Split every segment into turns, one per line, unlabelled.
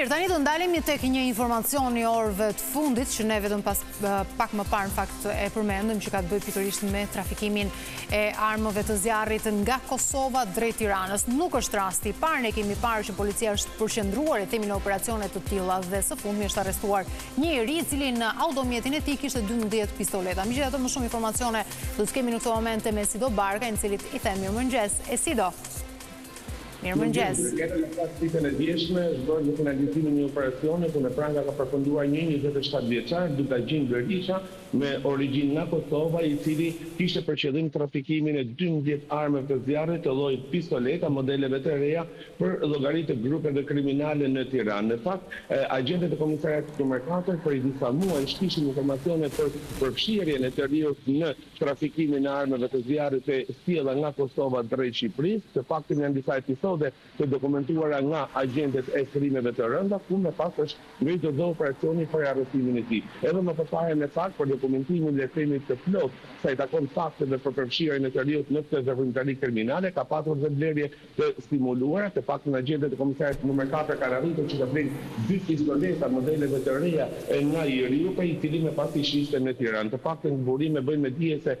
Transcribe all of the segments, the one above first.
Mirë, tani do ndalemi tek një informacion i orëve të fundit që ne vetëm pak më parë në fakt e përmendëm që ka të bëjë pikërisht me trafikimin e armëve të zjarrit nga Kosova drejt Tiranës. Nuk është rasti i parë, ne kemi parë që policia është përqendruar e themi në operacione të tilla dhe së fundmi është arrestuar një njerëz i cili në automjetin e tij kishte 12 pistoleta. Megjithatë më shumë informacione do të kemi në këtë moment me Sido Barka, i cili i them mirëmëngjes. Sido. Mirëmëngjes.
Ditën e djeshme është bërë finalizimin e një operacioni ku në pranga ka përfunduar një 27 vjeçar Dugajin Berisha me origjinë nga Kosova, i cili kishte për qëllim trafikimin e 12 armëve të zjarrit të llojit pistoleta modeleve të reja për llogaritë të grupeve kriminale në Tiranë. Në fakt, agentët e komisariatit nr. 4 për disa muaj kishin informacione për përfshirjen e të rinjut në trafikimin e armëve të zjarrit të sjellë nga Kosova drejt Shqipërisë. Të faktin janë disa episode të dokumentuara nga agentët e krimeve të rënda, ku me pas është ngritur dhe operacioni për arrestimin e tij. Edhe më përpara në fakt për dokumentimin e lefimit të plot sa i takon fakteve për përfshirjen e të rinjut në këtë veprimtari kriminale, ka patur dhe blerje të stimuluara. Të paktën agentët e komisariatit nr. 4 kanë arritur që të blejnë 2 pistoleta modeleve të reja nga Iriu, i cili me pas ishte në Tiranë. Të paktën burime bëjnë me dije se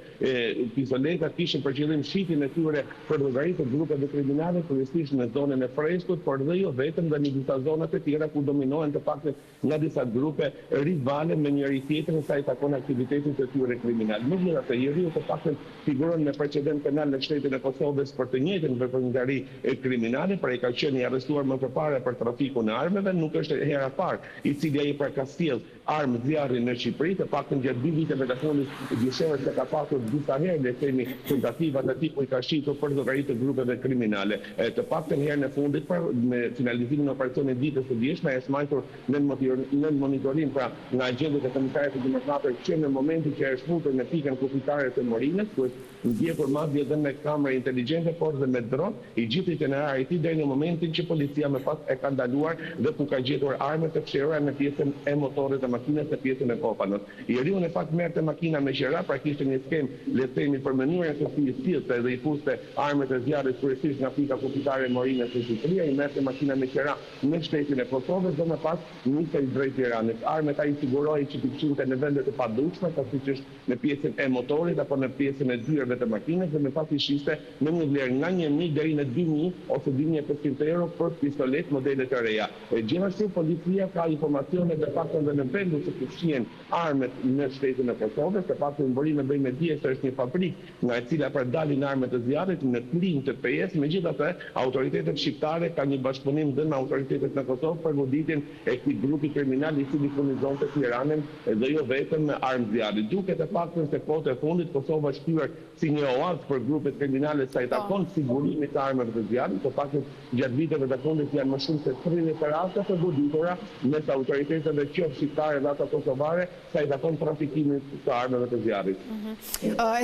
pistoletat kishin për qëllim shitjen e tyre për llogaritë të grupeve kriminale, kryesisht në zonën e Freskut, por dhe jo vetëm dhe në disa zonat e tjera ku dominohen të paktën nga disa grupe rivale me njëri tjetrin sa i takon aktivitetit të tyre kriminal. Megjithatë, Iriu të paktën figuron me precedent penal në shtetin e Kosovës për të njëjtën veprimtari kriminale, pra i ka qenë i arrestuar më përpara për trafikun e armëve, nuk është hera parë i cili ai pra ka sjell armë zjarri në Shqipëri. Të paktën gjatë 2 viteve të fundit dyshohet se ka pasur disa herë le themi tentativa të tij ku i ka shitur për llogaritë të grupeve kriminale. Të paktën herën e fundit me finalizimin e operacionit ditës së djeshme është mbajtur në monitorim pra nga agentët e komisariatit nr. 4 që në momentin që është futur në pikën kufitare të Morinës, ku është ndjekur madje edhe me kamera inteligjente, por dhe me dron, i gjithë itinerari i tij deri në momentin që policia më pas e ka ndaluar dhe ku ka gjetur armë të fshirura në pjesën e motorit të makinës në pjesën e kopanës. Iriu në fakt merrte makina me qera, pra kishte një skemë le të themi për mënyrën se si i sillte dhe i fuste armët e zjarrit kryesisht nga pika kufitare e Morinës së Shqipërisë, i merrte makina me qera në shtetin e Kosovës dhe më pas nisej drejt Tiranës. Armët ai siguroi që të kishte në vende të padukshme, siç është në pjesën e motorit apo në pjesën e dyreve të makinës, dhe më pas i shiste me një vlerë nga 1.000 deri në 2.000 ose 2.500 euro për pistolet modele të reja. Gjithashtu policia ka informacione të paktën dhe në vendu se përfshihen armët në shtetin e Kosovës. Të paktën burime bëjnë me dije se është një fabrikë nga e cila për dalin armët e zjarrit në klin të PS. Megjithatë, autoritetet shqiptare kanë një bashkëpunim dhe me autoritetet në Kosovë për goditjen e këtij grupi kriminal i cili furnizonte Tiranën dhe jo vetëm me armë zjarri. Duket të paktën se kohët e fundit Kosova është hyrë si një oazë për grupet kriminale sa i takon sigurimit të armëve të zjarrit. Të paktën gjatë viteve të fundit janë më shumë se 30 raste të goditura mes autoriteteve qoftë shqiptare dhe ato kosovare sa i takon trafikimit të armëve të zjarrit.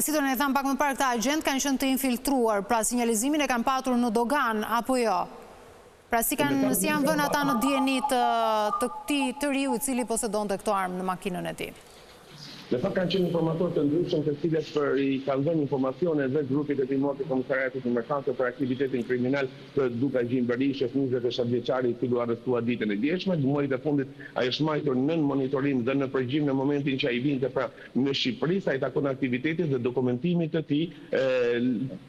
Si do ne tham pak më parë, këta agent kanë qenë të infiltruar, pra sinjalizimin e kanë patur në dogan apo jo? Pra si janë vënë ata në dieni të këtij të riu i cili posedonte këto armë në makinën e tij?
Në fakt kanë qenë informatorë të ndryshëm të cilët i kanë dhënë informacione dhe grupit e timor të komisariatit nr. 4 për aktivitetin kriminal të Dugajin Berishës, 27 vjeçari i cili u arrestua ditën e djeshme. Muajt e fundit ai është mbajtur në monitorim dhe në përgjigje në momentin që ai vinte pra në Shqipëri, sa i takon aktivitetit dhe dokumentimit të tij,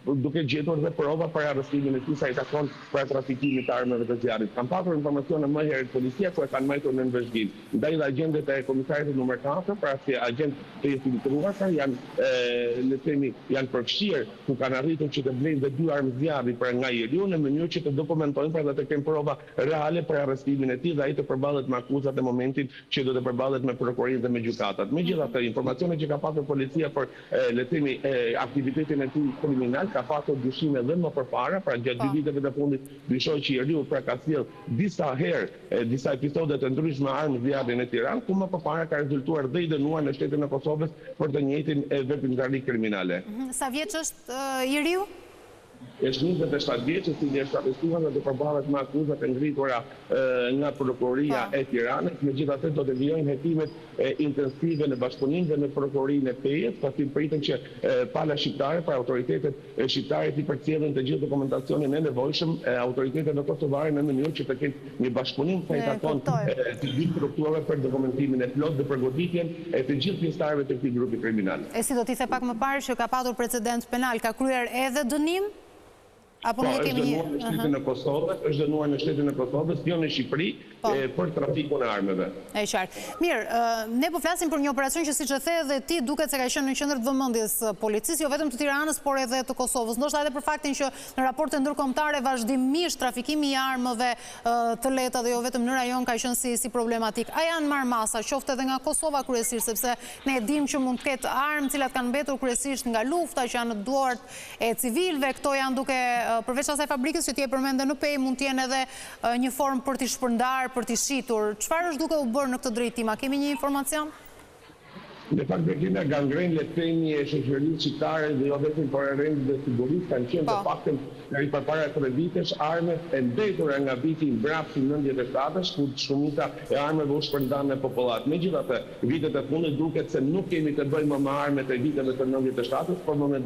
duke gjetur dhe prova për arrestimin e tij sa i takon për trafikimin e armëve të zjarrit. Kanë pasur informacione më herët policia ku e kanë mbajtur në investigjim. Ndaj agentët e komisariatit nr. 4, pra si agent të infiltruar janë përfshirë ku kanë arritur që të blejnë dhe 2 armë zjarri për nga Iriu në mënyrë që të dokumentojnë për dhe të kemë prova reale për arrestimin e tij dhe ai të përballet me akuzat në momentin që do të përballet me prokurorin dhe me gjykatat. Megjithatë, informacionet që ka pasur policia për le të themi aktivitetin e tij kriminal ka pasur dyshime dhe më përpara, pra gjatë 2 viteve të fundit dyshohet që Iriu pra ka sjell disa herë disa episode të ndryshme armë zjarri në Tiranë, ku më përpara ka rezultuar dhe i dënuar në shtetin e Kosovës për të njëjtin veprimtari kriminale.
Sa vjeç është Iriu?
është 27 vjeç, i cili është arrestuar dhe përballet me akuzat e ngritura nga prokuroria e Tiranës. Megjithatë do të vijojnë hetimet intensive në bashkëpunim dhe në prokurorinë e Pejës, pasi pritën që pala shqiptare, pra autoritetet shqiptare të përcjellin të gjithë dokumentacionin e nevojshëm, autoritetet kosovare në mënyrë që të kenë një bashkëpunim sa i takon të gjithë strukturave për dokumentimin e plot dhe për goditjen e të gjithë pjesëtarëve të këtij grupi kriminal.
E si do t'i the pak më parë që ka patur precedent penal, ka kryer edhe dënim? Apo ne kemi
është dënuar në shtetin e Kosovës, jo në Shqipëri, për trafikun e armëve.
E qartë. Mirë, ne po flasim për një operacion që siç e the edhe ti duket se ka qenë në qendër të vëmendjes policisë, jo vetëm të Tiranës, por edhe të Kosovës. Ndoshta edhe për faktin që në raporte ndërkombëtare vazhdimisht trafikimi i armëve të lehta dhe jo vetëm në rajon ka qenë si problematik. A janë marrë masa, qoftë edhe nga Kosova kryesisht, sepse ne e dimë që mund të ketë armë të cilat kanë mbetur kryesisht nga lufta që janë në duart e civilëve, këto janë duke përveç asaj fabrikës që ti e përmende në Pej, mund të jenë edhe një formë për t'i shpërndar, për t'i shitur. Çfarë është duke u bërë në këtë drejtim? A kemi një informacion?
Në fakt Bettina, gangren letemi e shoqërisë shqiptare dhe jo vetëm për rendit dhe sigurisë kanë qenë të paktën deri përpara 3 vitesh armët e mbetura nga viti i mbrapsht 97-s, ku shumica e armëve u shpërndan në popullat. Megjithatë, vitet e fundit duket se nuk kemi të bëjmë me armët e viteve të 97-s, por me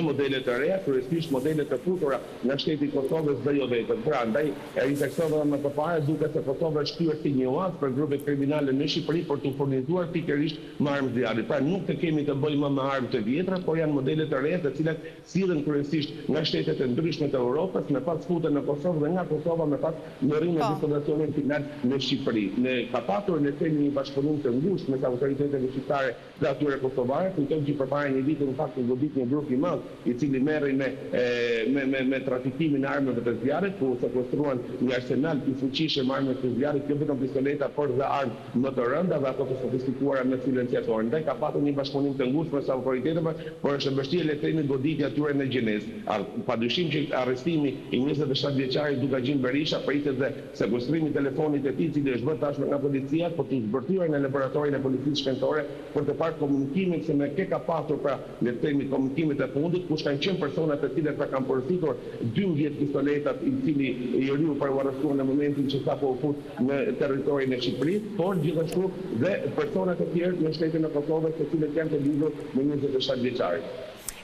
modele të reja, kryesisht modele të futura nga shteti i Kosovës dhe jo vetëm. Pra, ndaj refleksove më përpara duket se Kosova është kthyer si një oazë për grupe kriminale në Shqipëri për të furnizuar pikërisht me armë zjarri. Pra nuk të kemi të bëjmë me armë të vjetra, por janë modele të reja të cilat sillen kryesisht nga shtetet e ndryshme të Europës, me pas futen në Kosovë dhe nga Kosova me pas në rrinë e distribucionit final në Shqipëri. Ne ka patur në një bashkëpunim të ngushtë me autoritetet shqiptare dhe atyre kosovare, kujtojmë që përpara një viti në fakt u godit një grup i madh i cili merri me trafikimin e armëve të zjarrit, ku sekuestruan një arsenal i fuqishëm armëve të zjarrit, jo vetëm pistoleta, por dhe armë më të rënda dhe ato të sofistikuara me silenciator. Ndaj ka patur një bashkëpunim të ngushtë mes autoriteteve, por është vështirë le të themi goditja atyre në gjenezë. Padyshim që arrestimi i 27 vjeçarit Dukagjinë Berisha pritet dhe sekuestrimi i telefonit të tij, i cili është bërë tashmë nga policia, por të zbërthyer në laboratorin e policisë shkencore për të parë komunikimin se me ka patur pra le të themi komunikimet e fundit, kush kanë qenë personat të cilët kanë porositur 12 pistoletat i cili i riu për u arrestuar në momentin që sapo u fut në territorin e Shqipërisë, por gjithashtu dhe personat e tjerë në shtetin e Kosovës të cilët janë të lidhur me 27 vjeçarin.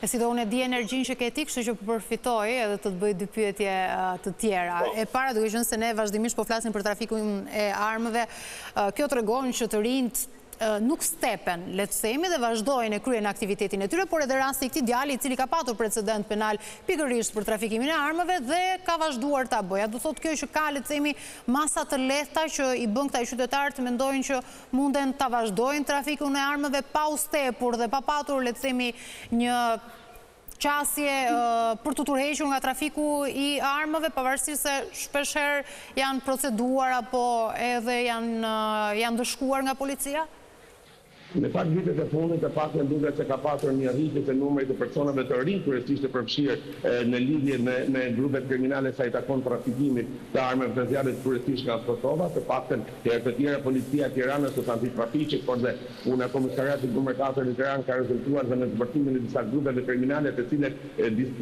E si do unë e di energjinë që ke ti, kështu që përfitoj edhe të të bëj 2 pyetje të tjera. E para duke qenë se ne vazhdimisht po flasim për trafikun e armëve, kjo tregon që të rinjt nuk stepen, le të themi, dhe vazhdojnë e kryen aktivitetin e tyre, por edhe rasti i këtij djali i cili ka patur precedent penal pikërisht për trafikimin e armëve dhe ka vazhduar ta bëjë. Do thotë kjo që ka, le të themi, masa të lehta që i bën këta qytetarë të mendojnë që munden ta vazhdojnë trafikun e armëve pa u stepur dhe pa patur, le të themi, një qasje për të tërhequr nga trafiku i armëve, pavarësisht se shpeshherë janë proceduar apo edhe janë dëshkuar nga policia?
Në fakt vitet e fundit e paktën duket se ka pasur një rritje të numrit të personave të rinj kryesisht të përfshirë në lidhje me grupet kriminale sa i takon trafikimit të armëve të zjarrit kryesisht nga Kosova, të paktën herë të tjera policia e Tiranës ose antitrafiqit, por dhe puna e komisariatit numër 4 në Tiranë ka rezultuar dhe në zbërthimin e disa grupeve kriminale të cilët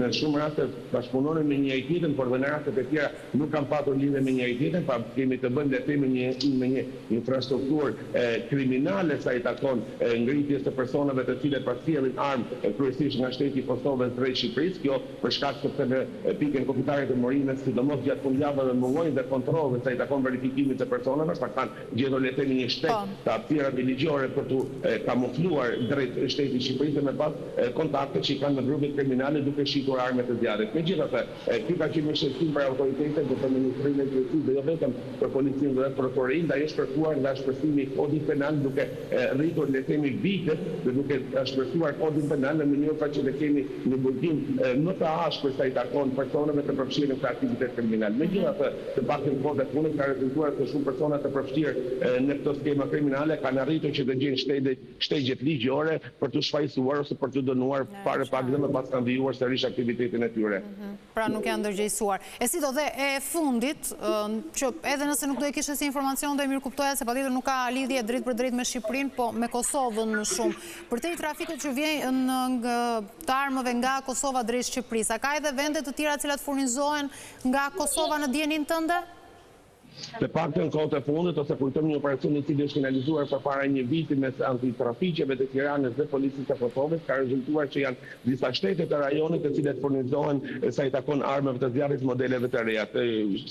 në shumë raste bashkëpunonin me njëri tjetrin, por dhe në raste të tjera nuk kanë patur lidhje me njëri tjetrin, pa kemi të bëjmë le të themi me një infrastrukturë kriminale sa i takon ngritjes të personave të cilët pasqyrojnë armë kryesisht nga shteti i Kosovës drejt Shqipërisë. Kjo për shkak se në pikën kombëtare të Morinës, sidomos gjatë fundjavëve mëngojnë dhe kontrolleve sa i takon verifikimit të personave, pra kanë gjetur le të themi një shtet të aftësirave ligjore për të kamufluar drejt shtetit të Shqipërisë me pas kontakte që kanë me grupet kriminale duke shitur armë të zjarrit. Megjithatë, ky ka qenë një shqetësim për autoritetet dhe për Ministrinë e Drejtësisë dhe jo vetëm për policinë dhe prokurorinë, ndaj është kërkuar nga shpërthimi i kodit penal duke rritur le të themi vitet dhe duke shpërthyer kodin penal në mënyrë pa që të kemi një burgim më të ashpër sa i takon personave të përfshirë në aktivitet kriminal. Megjithatë, të paktën kohë punës ka rezultuar se shumë persona të përfshirë në këtë skema kriminale kanë arritur që të gjejnë shtegjet ligjore për të shfaqsuar ose për të dënuar para pak dhe më pas kanë vijuar sërish aktivitetin e tyre.
Pra nuk janë ndërgjegjësuar. E si do dhe e fundit, që edhe nëse nuk do e kishe si informacion, do e mirë kuptoja se patjetër nuk ka lidhje drejt për drejt me Shqipërinë, po me Kosovën më shumë. Për te i trafikët që vjen të armëve nga Kosova drejt Shqipërisë, a ka edhe vende të tjera cilat furnizohen nga Kosova në dijenin tënde?
Të paktën kohët e fundit ose kujtojmë një operacion i cili është finalizuar përpara një viti mes antitrafiqeve të Tiranës dhe policisë së Kosovës, ka rezultuar që janë disa shtete të rajonit të cilat furnizohen sa i takon armëve të zjarrit modeleve të reja.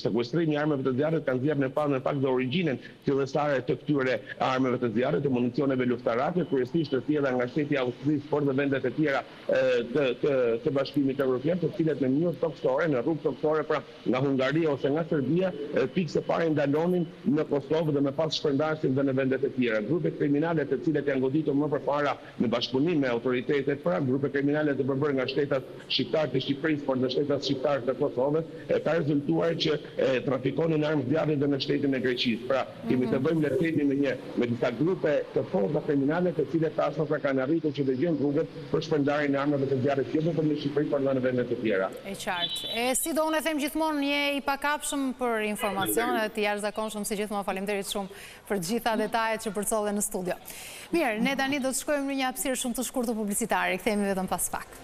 Sekuestrimi i armëve të zjarrit kanë zgjedhur në fakt dhe origjinën fillestare të këtyre armëve të zjarrit, të municioneve luftarake, kryesisht të sjellura nga shteti i Austrisë, por dhe vendet e tjera të Bashkimit Evropian, të cilat në mënyrë toksore, në rrugë toksore, pra nga Hungaria ose nga Serbia, pikë parë ndalonin në Kosovë dhe me pas shpërndarësin dhe në vendet e tjera. Grupe kriminale të cilet janë goditur më përpara në bashkëpunim me autoritetet, pra grupe kriminale të përbërë nga shtetat shqiptarë të Shqipërisë, por dhe shtetat shqiptarë të Kosovës, ka rezultuar që trafikonin armë zjarri dhe në shtetin e Greqisë. Pra, kemi të bëjmë letemi me disa grupe të forta kriminale të cilet tashmë kanë arritur që të gjejnë rrugët për shpërndarjen e armëve të zjarrit jo vetëm në Shqipëri, por edhe në vendet e tjera.
E qartë. Si do unë them gjithmonë je i pakapshëm për informacione të jashtëzakonshëm si gjithmonë. Faleminderit shumë për të gjitha detajet që përcollën në studio. Mirë, ne tani do të shkojmë në një hapësirë shumë të shkurtër publicitare. Kthehemi vetëm pas pak.